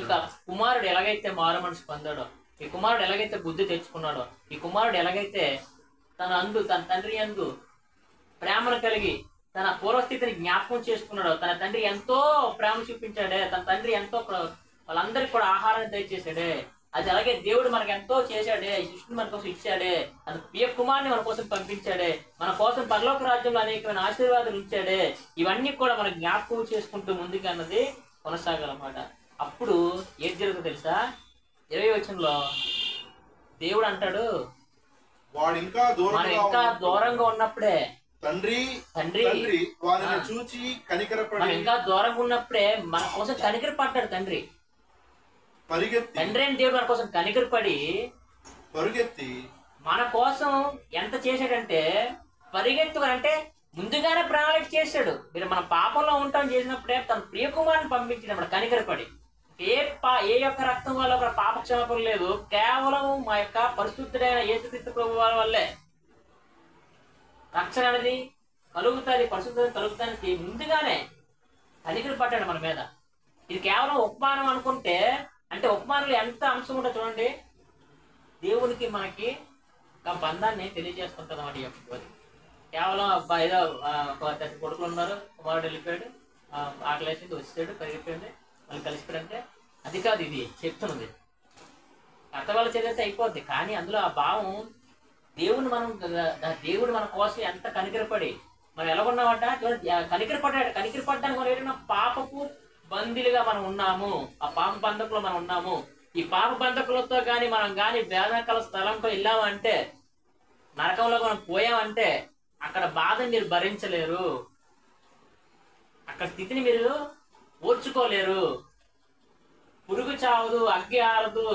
కుమారుడు ఎలాగైతే మారు మనసు పొందాడో, ఈ కుమారుడు ఎలాగైతే బుద్ధి తెచ్చుకున్నాడో, ఈ కుమారుడు ఎలాగైతే తన తండ్రి యందు ప్రేమను కలిగి తన పూర్వస్థితిని జ్ఞాపకం చేసుకున్నాడో, తన తండ్రి ఎంతో ప్రేమ చూపించాడే, తన తండ్రి ఎంతో వాళ్ళందరికీ కూడా ఆహారాన్ని దయచేసాడే, అది అలాగే దేవుడు మనకు ఎంతో చేశాడే, ఈ సృష్టిని మన కోసం ఇచ్చాడే, అది ప్రియ కుమారుని మన కోసం పంపించాడే, మన కోసం పరలోక రాజ్యంలో అనేకమైన ఆశీర్వాదాలు ఇచ్చాడే, ఇవన్నీ కూడా మనం జ్ఞాపకం చేసుకుంటూ ముందుకు అన్నది కొనసాగాలన్నమాట. అప్పుడు ఏం జరుగుతుందో తెలుసా? 20వ వచనంలో దేవుడు అంటాడు, వాడు ఇంకా దూరంగా ఉన్నప్పుడే తండ్రి వారిని చూచి కనికరపడి, మనం ఇంకా దూరంగా ఉన్నప్పుడే మన కోసం కనికరపడ్డాడు తండ్రి. తండ్రి అని దేవుడు మన కోసం కనికరపడి పరుగెత్తి మన కోసం ఎంత చేశాడంటే, అంటే ముందుగానే ప్రణాళిక చేశాడు. మీరు మన పాపంలో ఉంటాం చేసినప్పుడే తన ప్రియకుమారుని పంపించాడు అన్నమాట కనికరపడి. ఏ యొక్క రక్తం వల్ల ఒక పాప క్షమాపణ లేదు, కేవలం మా యొక్క పరిశుద్ధుడైన యేసుక్రీస్తు ప్రభు వారి వల్లే రక్షణ అనేది కలుగుతుంది, పరిశుద్ధత కలుగుతానికి ముందుగానే కనికరపడ్డాడు మన మీద. ఇది కేవలం ఉపమానం అనుకుంటే, అంటే ఉపమానంలో ఎంత అంశం ఉంటుందో చూడండి. దేవునికి మనకి ఒక బంధాన్ని తెలియజేస్తుంటుంది అన్నమాట. ఈ యొక్క కేవలం ఏదో కొడుకులు ఉన్నారు, కుమారుడు వెళ్ళిపోయాడు, ఆకలి వేసింది, వచ్చాడు, పరిగెత్తిపోయింది, మళ్ళీ కలిసిపోయాడంటే అది కాదు. ఇది చెప్తున్నది అత్త వాళ్ళ చదివితే అయిపోద్ది. కానీ అందులో ఆ భావం దేవుడు మన కోసం ఎంత కనికరపడి మనం ఎలా ఉన్నామంట కనికరపడ్డానికి మనం ఏంటన్నా పాపపు బందీలుగా మనం ఉన్నాము. ఆ పాప బంధకులు మనం ఉన్నాము. ఈ పాప బంధకులతో కానీ మనం కానీ వేదనకాల స్థలంతో వెళ్ళామంటే, నరకంలో మనం పోయామంటే అక్కడ బాధని మీరు భరించలేరు, అక్కడ స్థితిని మీరు ఓర్చుకోలేరు. పురుగు చావదు, అగ్గి ఆరదు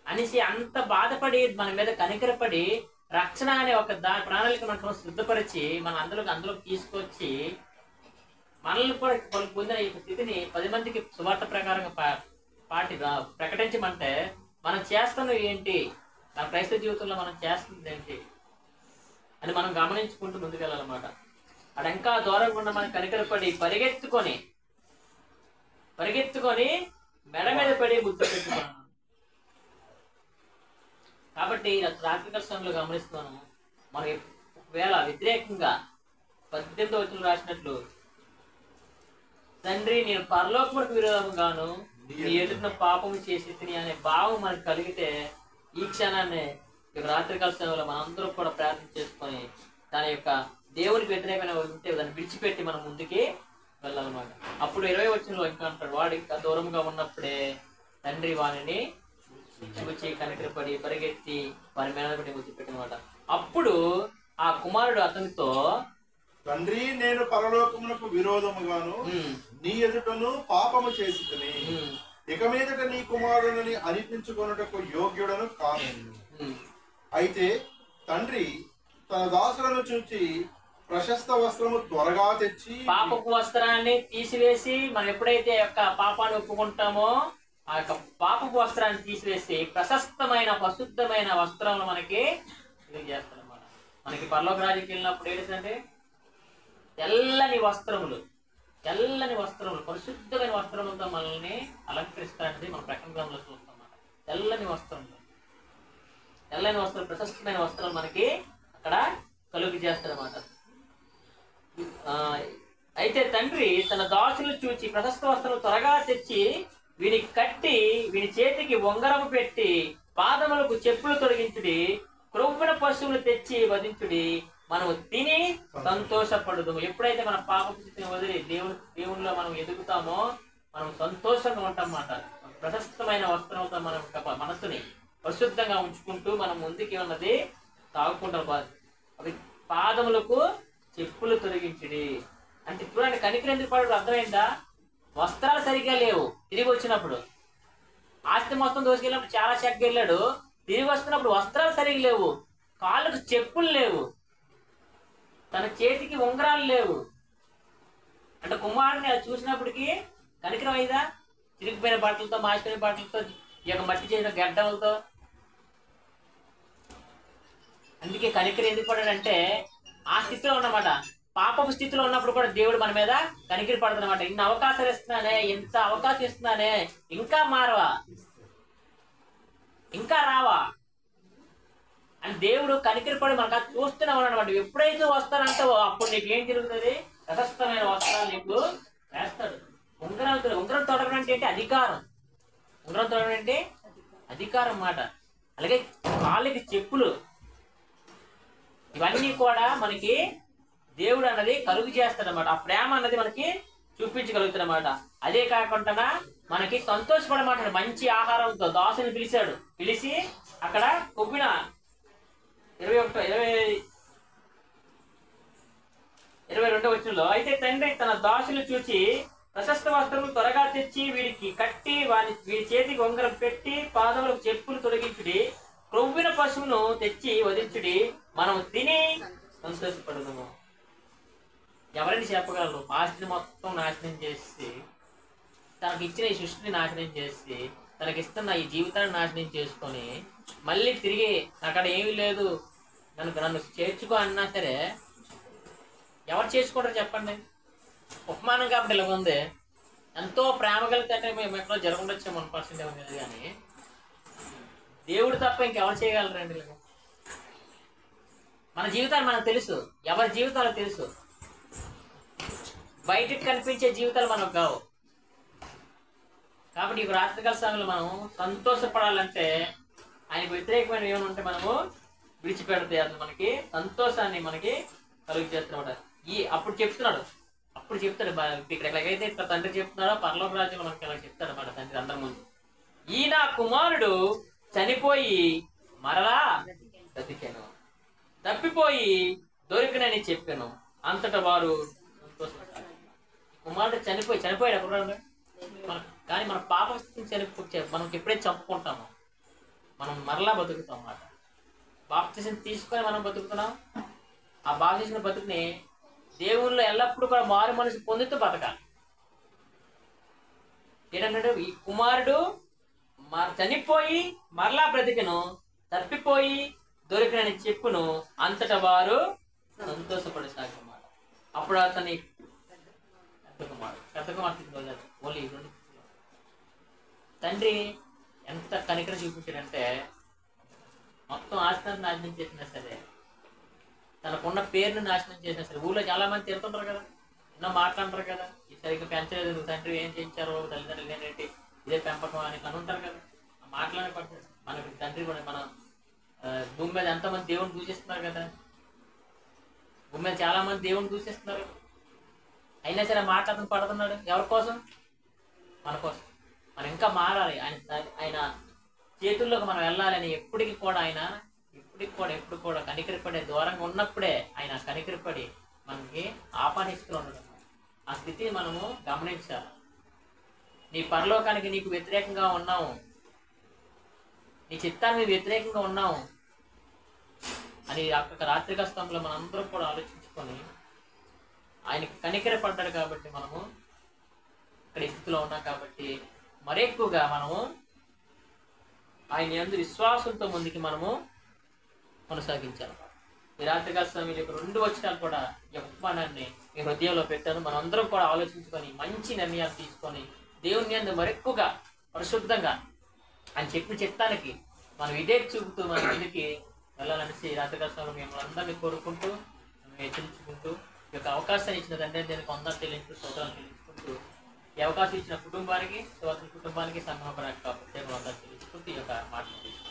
అనేసి అంత బాధపడి మన మీద కనికరపడి రక్షణ అనే ఒక ప్రణాళిక మనకు సిద్ధపరిచి మన అందులోకి తీసుకొచ్చి మనల్ని కూడా పొందిన ఈ స్థితిని 10 మందికి సువార్త ప్రకారంగా ప్రకటించమంటే మనం చేస్తున్నవి ఏంటి, మన క్రైస్తవ జీవితంలో మనం చేస్తుంది ఏంటి అని మనం గమనించుకుంటూ ముందుకెళ్ళాలన్నమాట. అక్కడ ఇంకా దూరంగా ఉన్న మనం కనికరపడి పరిగెత్తుకొని మెడ మీద పడి ముద్దు పెట్టుకున్నాను. కాబట్టి రాత్రికాల సమయంలో గమనిస్తున్నాను, మనం ఒకవేళ వ్యతిరేకంగా 18వ వచనంలో రాసినట్లు, తండ్రి నేను పరలోకమునకు విరోధంగాను నీ ఎదుట పాపము చేసి తిని అనే భావం మనకు కలిగితే, ఈ క్షణాన్ని రాత్రికాల సమయంలో మనందరూ కూడా ప్రార్థన చేసుకొని దాని యొక్క దేవునికి వ్యతిరేకమైన ఉంటే దాన్ని విడిచిపెట్టి మనం ముందుకి వెళ్ళాలన్నమాట. అప్పుడు 20వ వచనంలో ఇంకా అంటాడు, వాడు ఇంకా దూరంగా ఉన్నప్పుడే తండ్రి వారిని చూచి కనికరపడి పరిగెత్తి వారి మీద ముద్దు పెట్టినమాట. అప్పుడు ఆ కుమారుడు అతనితో, తండ్రి, నేను పరలోకమునకు విరోధముగాను నీ ఎదుటను పాపము చేసితిని. ఇక మీదట నీ కుమారుని అనిపించుకొనుటకు యోగ్యుడను కాను. అయితే తండ్రి తన దాసులను చూచి ప్రశస్త వస్త్రము త్వరగా తెచ్చి, పాపపు వస్త్రాన్ని తీసివేసి, మనం ఎప్పుడైతే యొక్క పాపాన్ని ఒప్పుకుంటామో ఆ యొక్క పాపపు వస్త్రాన్ని తీసివేసి ప్రశస్తమైన పరిశుద్ధమైన వస్త్రములు మనకి తెలియజేస్తారన్నమాట. మనకి పరలోక రాజ్యానికి వెళ్ళినప్పుడు ఏంటంటే తెల్లని వస్త్రములు, తెల్లని వస్త్రములు, పరిశుద్ధమైన వస్త్రములతో మనల్ని అలంకరిస్తారనేది మన ప్రకటన గ్రంథంలో చూస్తాం అన్నమాట. తెల్లని వస్త్రములు, తెల్లని వస్త్రం, ప్రశస్తమైన వస్త్రాలు మనకి అక్కడ కలుగు చేస్తారన్నమాట. అయితే తండ్రి తన దాసులు చూచి ప్రశస్త వస్త్రం త్వరగా తెచ్చి వీనికి కట్టి, వీని చేతికి ఉంగరము పెట్టి, పాదములకు చెప్పులు తొలగించుడి, క్రొవ్వున పశువులు తెచ్చి వధించుడి, మనము తిని సంతోషపడదు. ఎప్పుడైతే మన పాప స్థితిని వదిలి దేవునిలో మనం ఎదుగుతామో మనం సంతోషంగా ఉంటాం అన్నమాట. ప్రశస్తమైన వస్త్రంతో మనం మనసుని పరిశుద్ధంగా ఉంచుకుంటూ మనం ముందుకి ఉన్నది తాగుకుంటాం. అవి పాదములకు చెప్పులు తొలగించుడి అంటే చూడండి, కనికరం ఎందుకు పడడు అర్థమైందా? వస్త్రాలు సరిగ్గా లేవు. తిరిగి వచ్చినప్పుడు ఆస్తి మొత్తం దోసుకెళ్ళినప్పుడు చాలా చెక్క వెళ్ళాడు. తిరిగి వస్తున్నప్పుడు వస్త్రాలు సరిగ్గా లేవు, కాళ్ళకు చెప్పులు లేవు, తన చేతికి ఉంగరాలు లేవు. అంటే కుమారుని అది చూసినప్పటికీ కనికరం అయిందా? చిరిగిపోయిన బట్టలతో, మాసిపోయిన బట్టలతో, ఈ యొక్క మట్టి చేసిన గడ్డలతో. అందుకే కనికరం ఎందుకు పడాడంటే ఆ స్థితిలో ఉన్నమాట, పాపపు స్థితిలో ఉన్నప్పుడు కూడా దేవుడు మన మీద కనికరి పడుతున్నమాట. ఇన్ని అవకాశాలు ఇస్తున్నానే, ఎంత అవకాశం ఇస్తున్నానే, ఇంకా మారవా, ఇంకా రావా అని దేవుడు కనికరిపడి మనకు అది చూస్తూనే ఉన్నాడు. ఎప్పుడైతే వస్తానంటావో అప్పుడు నీకు ఏం జరుగుతుంది? ప్రశస్తమైన వస్త్రాలు నీకు వేస్తాడు. ఉంగరం తొడగడం అంటే ఏంటి? అధికారం. ఉంగరం తొడగడం అంటే అధికారం మాట. అలాగే కాళ్ళకి చెప్పులు, ఇవన్నీ కూడా మనకి దేవుడు అన్నది కలుగు చేస్తాడనమాట. ఆ ప్రేమ అన్నది మనకి చూపించగలుగుతాడనమాట. అదే కాకుండా మనకి సంతోషపడమాట. మంచి ఆహారంతో దాసుని పిలిచాడు. పిలిచి అక్కడ కొవ్విన 22వ వచనంలో, అయితే తండ్రి తన దాసులు చూచి ప్రశస్త వస్త్రము త్వరగా తెచ్చి వీడికి కట్టి, వీడి చేతికి ఉంగరం పెట్టి, పాదములకు చెప్పులు తొలగించుడి, క్రొవ్విన పశువును తెచ్చి వధించుడి, మనం తిని సంతోషపడదాము. ఎవరైనా చెప్పగలరు? ఆస్తిని మొత్తం నాశనం చేసి, తనకి ఇచ్చిన ఈ సృష్టిని నాశనం చేసి, తనకిస్తున్న ఈ జీవితాన్ని నాశనం చేసుకొని మళ్ళీ తిరిగి అక్కడ ఏమీ లేదు నన్ను చేర్చుకో అన్నా సరే ఎవరు చేసుకుంటారు చెప్పండి? ఉపమానం కాబట్టి ఇలా ఉంది. ఎంతో ప్రేమ కలిగితే మేము ఎక్కడో జరగఉండొచ్చాము 1% ఏమో లేదు, కానీ దేవుడు తప్ప ఇంకెవరు చేయగలరండి ఇలా? మన జీవితాలు మనకు తెలుసు, ఎవరి జీవితాలు తెలుసు. బయటికి కనిపించే జీవితాలు మనకు కావు. కాబట్టి ఈ రాత్రికాల సమయంలో మనం సంతోషపడాలంటే ఆయనకు వ్యతిరేకమైన ఏమైనా ఉంటే మనము విడిచిపెడతాయి. అది మనకి సంతోషాన్ని మనకి కలుగు చేస్తున్నాడు. అప్పుడు చెప్తాడు ఇక్కడ ఎలాగైతే తండ్రి చెప్తున్నాడో పరలోక రాజ్యంలో మనకి ఎలా చెప్తాడు అన్నమాట తండ్రి అందరి ముందు. ఈ నా కుమారుడు చనిపోయి మరలా బ్రతికాను, తప్పిపోయి దొరికినని చెప్పాను, అంతటా వారు సంతోషపడతారు. కుమారుడు చనిపోయాడు అప్పుడు కానీ మన పాప స్థితిని మనకి ఎప్పుడైతే చంపుకుంటామో మనం మరలా బతుకుతాం అన్నమాట. బాప్తిసం తీసుకొని మనం బతుకుతున్నాం. ఆ బాప్తిసిన బతుకుని దేవుళ్ళు ఎల్లప్పుడూ కూడా మారు మనసు పొందుతూ బతకాలి. ఏంటంటే ఈ కుమారుడు చనిపోయి మరలా బ్రతికను, తప్పిపోయి దొరికినని చెప్పును, అంతటా వారు సంతోషపడసాగమాట. అప్పుడు అతని పెద్ద కుమారుడు ఓన్లీ తండ్రి ఎంత కనికరం చూపించాడంటే మొత్తం ఆస్తిని నాశనం చేసినా సరే, తనకున్న పేరుని నాశనం చేసినా సరే, ఊళ్ళో చాలా మంది తిరుగుతుంటారు కదా, ఎన్నో మాట్లాడతారు కదా, ఈ సరిగ్గా పెంచలేదు, తండ్రి ఏం చేయించారో, తల్లిదండ్రులు ఏంటంటే ఇదే పెంపకం అని ఉంటారు కదా. మాట్లాడే పడుతుంది మనకి తండ్రి కూడా. మన భూమి మీద ఎంతమంది దేవుని దూషిస్తున్నారు కదా, భూమి మీద చాలా మంది దేవుని దూషిస్తున్నారు. అయినా సరే మాట్లాడడం పడుతున్నాడు ఎవరి కోసం? మన కోసం. మనం ఇంకా మారాలి, ఆయన చేతుల్లోకి మనం వెళ్ళాలని ఎప్పటికీ కూడా ఆయన ఎప్పుడు కూడా కనికరపడే దూరంగా ఉన్నప్పుడే ఆయన కనికరపడి మనకి ఆహ్వానిస్తూ ఉండడం. ఆ స్థితిని మనము గమనించాలి. నీ పరలోకానికి నీకు వ్యతిరేకంగా ఉన్నావు, నీ చిత్తానికి వ్యతిరేకంగా ఉన్నావు అని అక్కడ రాత్రిక స్థంలో మనందరం కూడా ఆలోచించుకొని ఆయనకి కనికరపడ్డాడు కాబట్టి మనము ఇక్కడ ఈ స్థితిలో ఉన్నాం. కాబట్టి మరి ఎక్కువగా మనము ఆయన యందు విశ్వాసంతో ముందుకి మనము కొనసాగించాలి. ఈ రాత్రికాల సమయంలో యొక్క 2 వచనాలు కూడా ఈ ఉపమానాన్ని మీ హృదయంలో పెట్టాను. మనం అందరం కూడా ఆలోచించుకొని మంచి నిర్ణయాలు తీసుకొని దేవుని యందు మరెక్కువగా పరిశుద్ధంగా ఆయన చెప్పిన చిత్తానికి మనం ఇదే చూపుతూ మన ముందుకి వెళ్ళాలనేసి ఈ రాత్రికాల సమయంలో మిమ్మల్ని అందరినీ కోరుకుంటూ హెచ్చరించుకుంటూ ఈ యొక్క అవకాశాన్ని ఇచ్చిన తండ్రి దీనికి అందరూ చెల్లించు స్తోత్రాలు చెల్లించుకుంటూ ఈ అవకాశం ఇచ్చిన కుటుంబానికి, కుటుంబానికి సంఘం ప్రత్యేక వందనాలు చెల్లించుకుంటూ ఈ యొక్క మాట్లాడుతుంది.